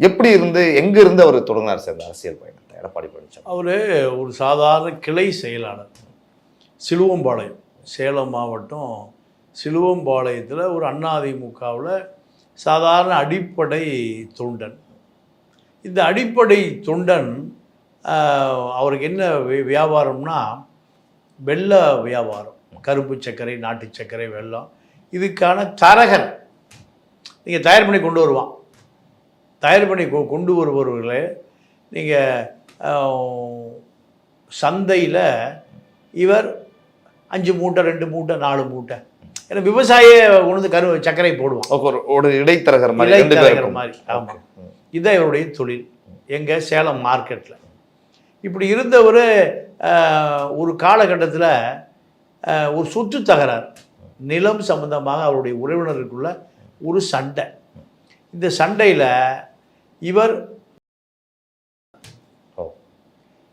எப்படி இருந்து எங்க இருந்து அவர் தொடங்கினார் சார் இந்த அரசியல் பயணத்தை எடப்பாடி பழனிசாமி? அவர் ஒரு சாதாரண கிளை செயலாளர். சிலுவம்பாளையம், சேலம் மாவட்டம் சிலுவம்பாளையத்தில் ஒரு அதிமுகவில் சாதாரண அடிப்படை தொண்டன். இந்த அடிப்படை தொண்டன் அவருக்கு என்ன வியாபாரம்னா வெள்ள வியாபாரம், கருப்பு சர்க்கரை, நாட்டு சர்க்கரை, வெல்லம், இதுக்கான தரகர் நீங்கள் தயார் பண்ணி கொண்டு வருவான். தயார் பண்ணி கொண்டு வருபவர்களே நீங்கள் சந்தையில் இவர் 5 மூட்டை, 2 மூட்டை, 4 மூட்டை, ஏன்னா விவசாயியே கொண்டு சர்க்கரை போடுவான். ஒரு இடைத்தரகர் மாதிரி. ஆமாம், இதுதான் இவருடைய தொழில் எங்கள் சேலம் மார்க்கெட்டில். இப்படி இருந்தவர் ஒரு காலகட்டத்தில் ஒரு சொத்து தகராறு, நிலம் சம்பந்தமாக அவருடைய உறவினருக்குள்ள ஒரு சண்டை. இந்த சண்டையில் இவர்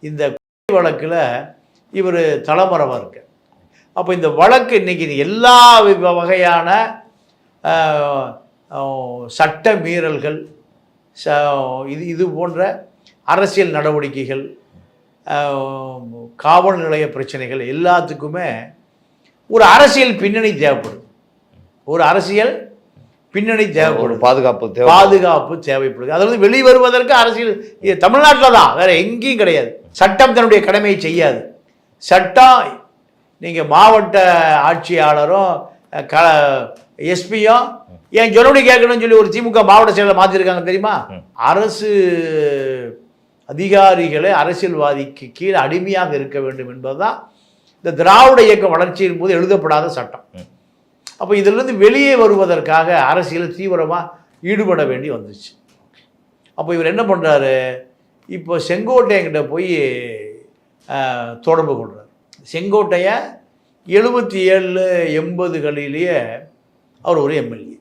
இந்த வழக்கில் இவர் தலைமறைவாக இருக்கு. அப்போ இந்த வழக்கு இன்னைக்கு எல்லா வகையான சட்ட மீறல்கள், இது போன்ற அரசியல் நடவடிக்கைகள், காவல் நிலைய பிரச்சனைகள் எல்லாத்துக்குமே ஒரு அரசியல் பின்னணி தேவைப்படுது. ஒரு அரசியல் பின்னணி தேவைப்படும், பாதுகாப்பு தேவைப்படுது. அதாவது வெளிவருவதற்கு அரசியல் தமிழ்நாட்டில் தான், வேற எங்கேயும் கிடையாது. சட்டம் தன்னுடைய கடமையை செய்யாது. சட்டம் நீங்கள் மாவட்ட ஆட்சியாளரும் எஸ்பியும் ஏன் சொன்னபடி கேட்கணும்னு சொல்லி ஒரு திமுக மாவட்ட செயலர் மாற்றிருக்காங்க தெரியுமா? அரசு அதிகாரிகளை அரசியல்வாதிக்கு கீழே அடிமையாக இருக்க வேண்டும் என்பதுதான் இந்த திராவிட இயக்க வளர்ச்சியின் போது எழுதப்படாத சட்டம். அப்போ இதிலிருந்து வெளியே வருவதற்காக அரசியல் தீவிரமாக ஈடுபட வேண்டி வந்துச்சு. அப்போ இவர் என்ன பண்ணுறாரு, இப்போ செங்கோட்டையங்கிட்ட போய் தொடர்பு கொள்கிறார். செங்கோட்டையை 77, 80களிலேயே அவர் ஒரு எம்எல்ஏ.